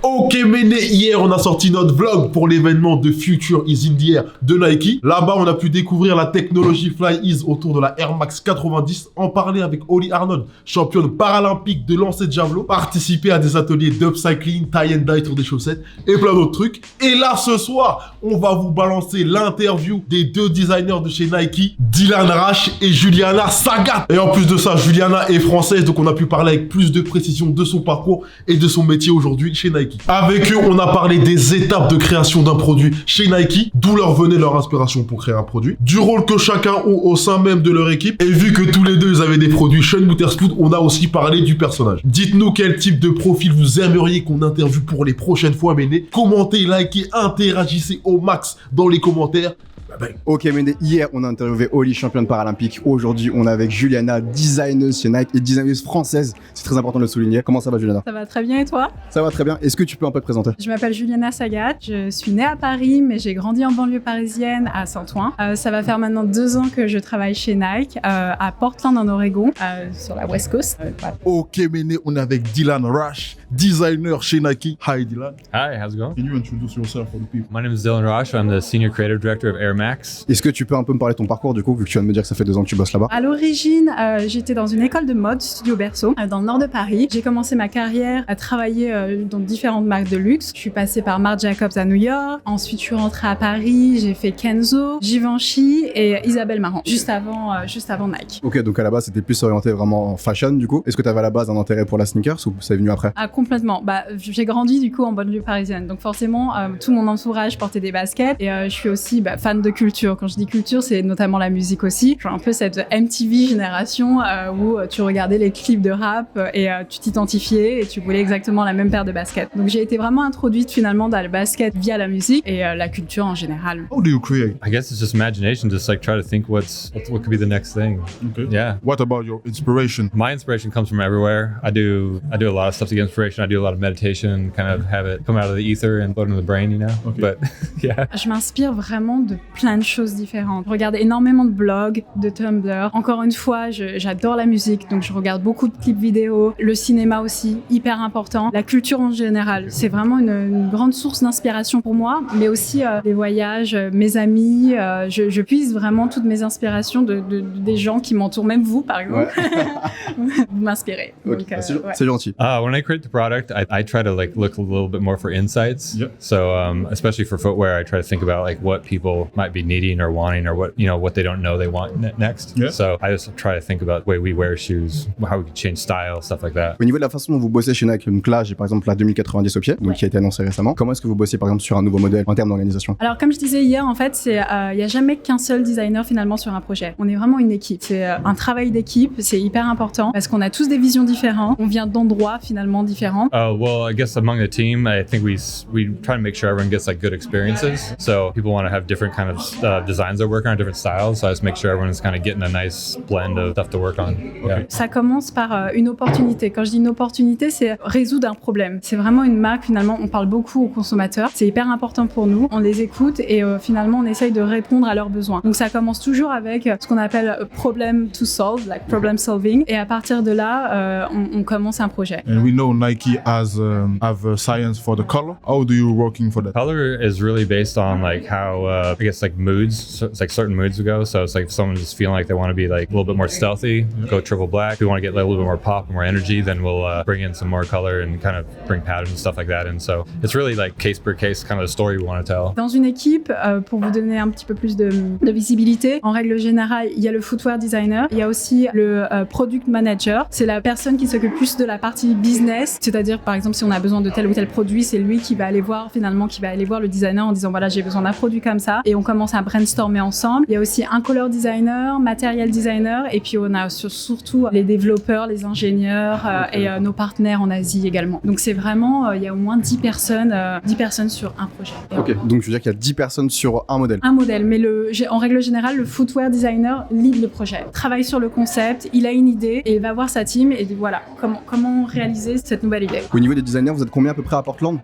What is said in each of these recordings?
Ok Méné, hier on a sorti notre vlog pour l'événement de Future is in the Air de Nike. Là-bas on a pu découvrir la technologie Fly Ease autour de la Air Max 90, en parler avec Holly Arnold, championne paralympique de lancer de javelot, participer à des ateliers d'upcycling, tie and dye sur des chaussettes et plein d'autres trucs. Et là ce soir, on va vous balancer l'interview des deux designers de chez Nike, Dylan Rash et Juliana Sagat. Et en plus de ça, Juliana est française, donc on a pu parler avec plus de précision de son parcours et de son métier aujourd'hui chez Nike. Avec eux, on a parlé des étapes de création d'un produit chez Nike, d'où leur venait leur inspiration pour créer un produit, du rôle que chacun a au sein même de leur équipe, et vu que tous les deux ils avaient des produits Sean Witherspoon, on a aussi parlé du personnage. Dites-nous quel type de profil vous aimeriez qu'on interviewe pour les prochaines fois, Méné. Commentez, likez, interagissez au max dans les commentaires. Ok Méné, hier on a interviewé Holly, championne paralympique. Aujourd'hui on est avec Juliana, designeuse chez Nike et designeuse française. C'est très important de le souligner. Comment ça va Juliana? Ça va très bien et toi? Ça va très bien. Est-ce que tu peux un peu te présenter? Je m'appelle Juliana Sagat, je suis née à Paris mais j'ai grandi en banlieue parisienne à Saint-Ouen. Ça va faire maintenant 2 ans que je travaille chez Nike à Portland en Oregon, sur la West Coast. Voilà. Ok Méné, on est avec Dylan Rash, designer chez Nike. Hi Dylan. Hi, how's it going? Can you introduce yourself for the people? My name is Dylan Rosh. I'm the Senior Creative Director of Air Max. Est-ce que tu peux un peu me parler de ton parcours du coup, vu que tu viens de me dire que ça fait 2 ans que tu bosses là-bas? À l'origine, j'étais dans une école de mode, Studio Berceau, dans le nord de Paris. J'ai commencé ma carrière à travailler dans différentes marques de luxe. Je suis passée par Marc Jacobs à New York. Ensuite, je suis rentrée à Paris. J'ai fait Kenzo, Givenchy et Isabelle Marant, juste avant Nike. Ok, donc à la base c'était plus orienté vraiment en fashion du coup. Est-ce que tu avais à la base un intérêt pour la sneakers ou c'est venu après? Ah, complètement. J'ai grandi du coup en banlieue parisienne. Donc forcément, tout mon entourage portait des baskets. Et je suis aussi fan de culture. Quand je dis culture, c'est notamment la musique aussi. J'ai un peu cette MTV génération où tu regardais les clips de rap et tu t'identifiais et tu voulais exactement la même paire de baskets. Donc j'ai été vraiment introduite finalement dans le basket via la musique et la culture en général. How do you create? I guess it's just imagination, just like try to think what could be the next thing. Okay. Yeah. What about your inspiration? My inspiration comes from everywhere. I do a lot of stuff to get inspiration. I do a lot of meditation, kind of have it come out of the ether and float in the brain, you know. Okay. But yeah. Je m'inspire vraiment de plein de choses différentes. Je regarde énormément de blogs, de Tumblr. Encore une fois, j'adore la musique, donc je regarde beaucoup de clips vidéo. Le cinéma aussi, hyper important. La culture en général, c'est vraiment une grande source d'inspiration pour moi, mais aussi les voyages, mes amis. Je puise vraiment toutes mes inspirations des gens qui m'entourent, même vous par exemple. Ouais. Vous m'inspirez. Okay. Donc, c'est gentil. When I create the product, I try to like look a little bit more for insights. Yep. So especially for footwear, I try to think about like what people might be needing or wanting or what they don't know they want next. Yeah. So I just try to think about the way we wear shoes, how we can change style, stuff like that. Au niveau de la façon dont vous bossez chez Nike, donc là j'ai par exemple la 2090 au pied, donc qui a été annoncée récemment. Comment est-ce que vous bossez par exemple sur un nouveau modèle en termes d'organisation? Alors comme je disais hier, en fait, il y a jamais qu'un seul designer finalement sur un projet. On est vraiment une équipe. C'est un travail d'équipe, c'est hyper important parce qu'on a tous des visions différentes. On vient d'endroits finalement différents. Well, I guess among the team, I think we try to make sure everyone gets like good experiences. So people want to have different kind of designs they're working on, different styles. So I just make sure everyone's kind of getting a nice blend of stuff to work on. Yeah. Ça commence par une opportunité. Quand je dis une opportunité, c'est résoudre un problème. C'est vraiment une marque, finalement, on parle beaucoup aux consommateurs. C'est hyper important pour nous. On les écoute et finalement, on essaye de répondre à leurs besoins. Donc ça commence toujours avec ce qu'on appelle problem to solve, like problem solving. Et à partir de là, on commence un projet. And we know Nike have a science for the color. How do you working for that? Color is really based on like how I guess like moods. So it's like certain moods ago. So it's like if someone's just feeling like they want to be like a little bit more stealthy, go triple black. If we want to get like, a little bit more pop and more energy, then we'll bring in some more color and kind of bring patterns and stuff like that. And so it's really like case per case kind of the story we want to tell. Dans une équipe, pour vous donner un petit peu plus de visibilité, en règle générale, il y a le footwear designer, il y a aussi le product manager. C'est la personne qui s'occupe plus de la partie business, c'est-à-dire par exemple si on a besoin de tel ou tel produit, c'est lui qui va aller voir le designer en disant voilà j'ai besoin d'un produit comme ça et on commence à brainstormer ensemble. Il y a aussi un color designer, matériel designer et puis on a surtout les développeurs, les ingénieurs et nos partenaires en Asie également. Donc c'est vraiment, il y a au moins 10 personnes sur un projet. Ok, donc je veux dire qu'il y a 10 personnes sur un modèle. Un modèle, mais en règle générale, le footwear designer lead le projet, travaille sur le concept, il a une idée et il va voir sa team et dit voilà comment réaliser cette nouvelle idée. Au niveau des designers, vous êtes combien à peu près à Portland?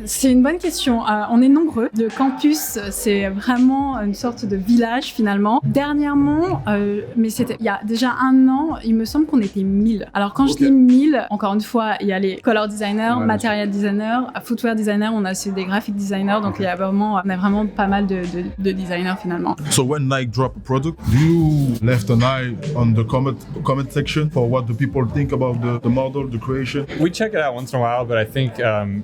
C'est une bonne question. On est nombreux. Le campus, c'est vraiment vraiment une sorte de village finalement. Dernièrement, mais c'était il y a déjà un an, il me semble qu'on était 1000. Alors quand je dis 1000, encore une fois, il y a les color designers, material designers, footwear designers, on a aussi des graphic designers, donc il y a vraiment, on a vraiment pas mal de designers finalement. So when Nike drop a product, do you left an eye on the comment section for what the people think about the model, the creation? We check it out once in a while, but I think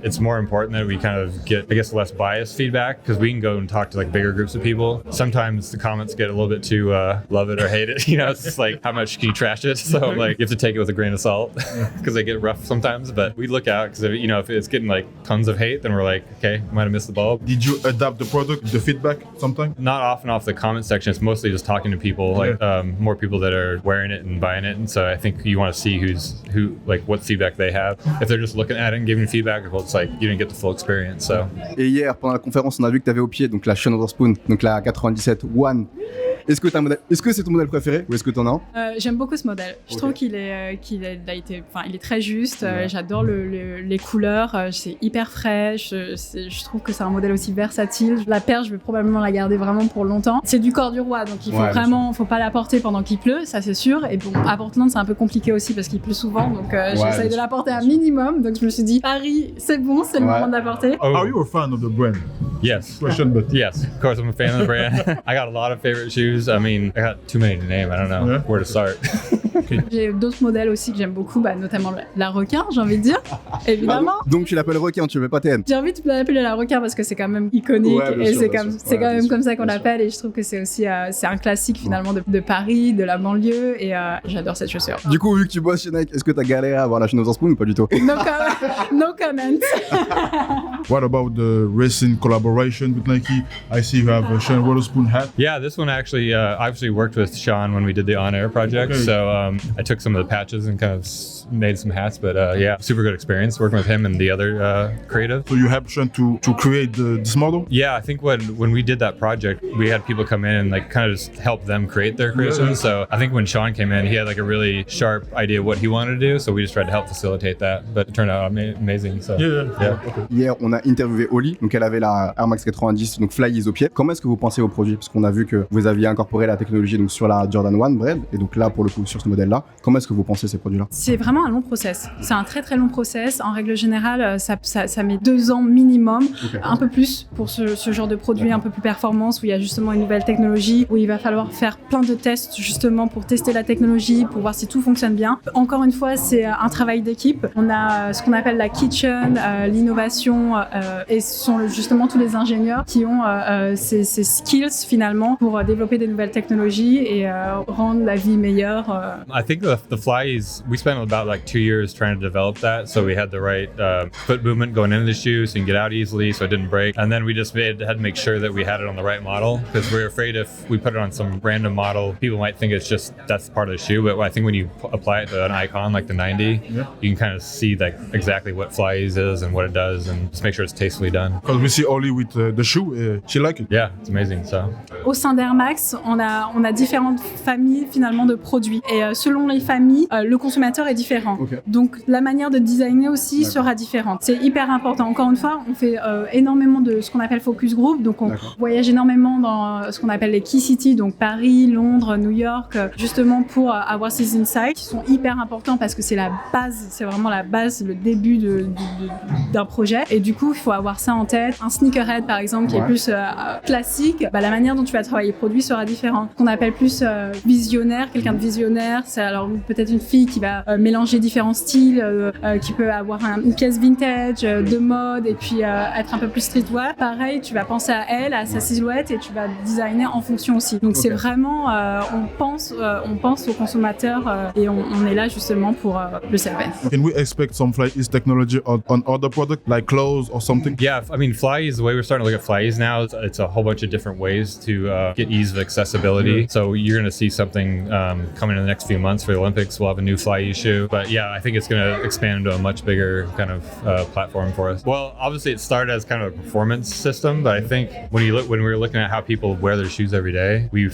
it's more important that we kind of get, I guess, less biased feedback, because we can go and talk to like bigger groups of people. Sometimes the comments get a little bit too love it or hate it. You know, it's just like, how much can you trash it? So like, you have to take it with a grain of salt because they get rough sometimes. But we look out because, you know, if it's getting like tons of hate, then we're like, okay, might have missed the bulb. Did you adapt the product, the feedback sometimes? Not often off the comment section. It's mostly just talking to people, like more people that are wearing it and buying it. And so I think you want to see who, like what feedback they have. If they're just looking at it and giving feedback, well, it's like you didn't get the full experience. So. Et hier, pendant la conférence, on a vu que tu avais au pied donc la Sean Wotherspoon, donc la 97 One. Est-ce que c'est ton modèle préféré ou est-ce que tu en as un? J'aime beaucoup ce modèle. Je trouve qu'il est très juste. J'adore les couleurs. C'est hyper frais. Je trouve que c'est un modèle aussi versatile. La paire, je vais probablement la garder vraiment pour longtemps. C'est du corps du roi, donc il faut pas la porter pendant qu'il pleut, ça c'est sûr. Et bon, à Portland, c'est un peu compliqué aussi parce qu'il pleut souvent, donc j'essaye de la porter un minimum. Donc je me suis dit, Paris, c'est bon, c'est le moment de la porter. Oh. Are you a fan of the brand? Yes. Question, but yes, of course I'm a fan of the brand. I got a lot of favorite shoes. I mean, I got too many to name. I don't know where to start. J'ai d'autres modèles aussi que j'aime beaucoup, notamment la requin, j'ai envie de dire, évidemment. Donc tu l'appelles requin, tu veux pas TM? J'ai envie de l'appeler la requin parce que c'est quand même iconique et c'est quand même comme ça qu'on l'appelle, et je trouve que c'est aussi c'est un classique finalement de Paris, de la banlieue, et j'adore cette chaussure. Du coup, vu que tu bosses chez Nike, est-ce que t'as galéré à avoir la Sean Wotherspoon ou pas du tout? No comment. what about the recent collaboration with Nike? I see you have a Sean Wotherspoon hat. Yeah, this one actually, I actually worked with Sean when we did the On Air project. Okay. So I took some of the patches and kind of made some hats, but yeah, super good experience working with him and the other creative. So you helped Sean to create this model? Yeah, I think when we did that project, we had people come in and like kind of just help them create their creations. Yeah. So I think when Sean came in, he had like a really sharp idea of what he wanted to do. So we just tried to help facilitate that, but it turned out amazing. So yeah. Okay. Hier, on a interviewé Oli, donc elle avait la Air Max 90, donc Fly Ease au pied. Comment est-ce que vous pensez au produit? Parce qu'on a vu que vous aviez incorporé la technologie donc sur la Jordan 1 Bread, et donc là pour le coup sur ce modèle-là, comment est-ce que vous pensez ces produits-là? C'est vraiment un long process. C'est un très très long process. En règle générale, ça met 2 ans minimum, un peu plus pour ce genre de produit un peu plus performance, où il y a justement une nouvelle technologie, où il va falloir faire plein de tests justement pour tester la technologie, pour voir si tout fonctionne bien. Encore une fois, c'est un travail d'équipe. On a ce qu'on appelle la kitchen, l'innovation, et ce sont justement tous les ingénieurs qui ont ces skills finalement pour développer des nouvelles technologies et rendre la vie meilleure. I think the Fly's, we spent about like 2 years trying to develop that, so we had the right foot movement going into the shoe so you can get out easily so it didn't break, and then we just had to make sure that we had it on the right model, because we were afraid if we put it on some random model, people might think it's just that's part of the shoe, but I think when you apply it to an icon like the 90, you can kind of see like exactly what Fly's is and what it does, and just make sure it's tastefully done. Because we see Oli with the shoe, she like it. Yeah, it's amazing. So au sein d'Air Max, on a différentes familles finalement de produits, et selon les familles, le consommateur est différent. Donc la manière de designer aussi sera différente. C'est hyper important. Encore une fois, on fait énormément de ce qu'on appelle focus group, donc on voyage énormément dans ce qu'on appelle les key cities, donc Paris, Londres, New York, justement pour avoir ces insights qui sont hyper importants parce que c'est la base, c'est vraiment la base, le début d'un projet, et du coup il faut avoir ça en tête. Un sneakerhead par exemple qui est plus classique, la manière dont tu vas travailler le produit sera différente. Ce qu'on appelle plus visionnaire, quelqu'un de visionnaire, c'est alors peut-être une fille qui va mélanger différents styles, qui peut avoir une pièce vintage, de mode, et puis être un peu plus streetwear. Pareil, tu vas penser à elle, à sa silhouette, et tu vas designer en fonction aussi. Donc c'est vraiment, on pense aux consommateurs, et on est là justement pour le servir. Can we expect some Fly Ease technology on other products like clothes or something? Yeah, I mean Fly Ease, the way we're starting to look at Fly Ease now, it's a whole bunch of different ways to get ease of accessibility. So you're going to see something coming in the next few months for the Olympics. We'll have a new Fly Ease shoe. But yeah, I think it's going to expand into a much bigger kind of platform for us. Well, obviously it started as kind of a performance system, but I think when we were looking at how people wear their shoes every day, we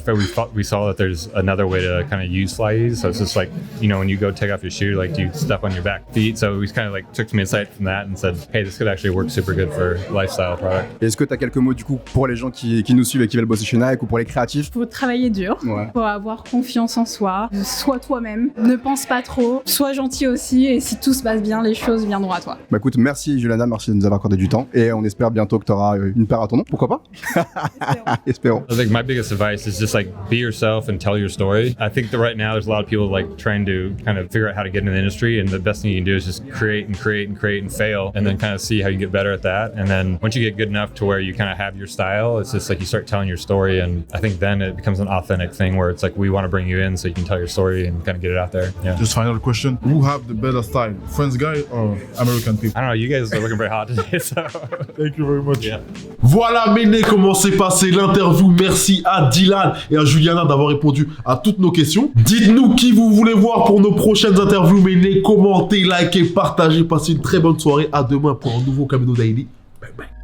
saw that there's another way to kind of use FlyEase. So it's just like, when you go take off your shoe, like do you step on your back feet? So we kind of like took some insight from that and said, hey, this could actually work super good for lifestyle product. Est-ce que tu as quelques mots du coup pour les gens qui nous suivent et qui veulent bosser chez Nike ou pour les créatifs? Faut travailler dur, faut avoir confiance en soi, sois toi-même, ne pense pas trop, sois gentil aussi et si tout se passe bien, les choses viendront à toi. Bah écoute, merci Juliana, merci de nous avoir accordé du temps et on espère bientôt que tu auras une paire à ton nom, pourquoi pas? Espérons. I think my biggest advice is just like be yourself and tell your story. I think that right now there's a lot of people like trying to kind of figure out how to get into the industry, and the best thing you can do is just create and fail, and then kind of see how you get better at that. And then once you get good enough to where you kind of have your style, it's just like you start telling your story, and I think then it becomes an authentic thing where it's like we want to bring you in so you can tell your story and kind of get it out there. Yeah. Just final question: who have the better style, French guy or American people? I don't know. You guys are looking very hot today, so Thank you very much. yeah. Voilà, Méné, comment s'est passé l'interview. Merci à Dylan et à Juliana d'avoir répondu à toutes nos questions. Dites-nous qui vous voulez voir pour nos prochaines interviews, Méné. Commentez, likez, partagez. Passez une très bonne soirée. À demain pour un nouveau Camino Daily. Bye bye.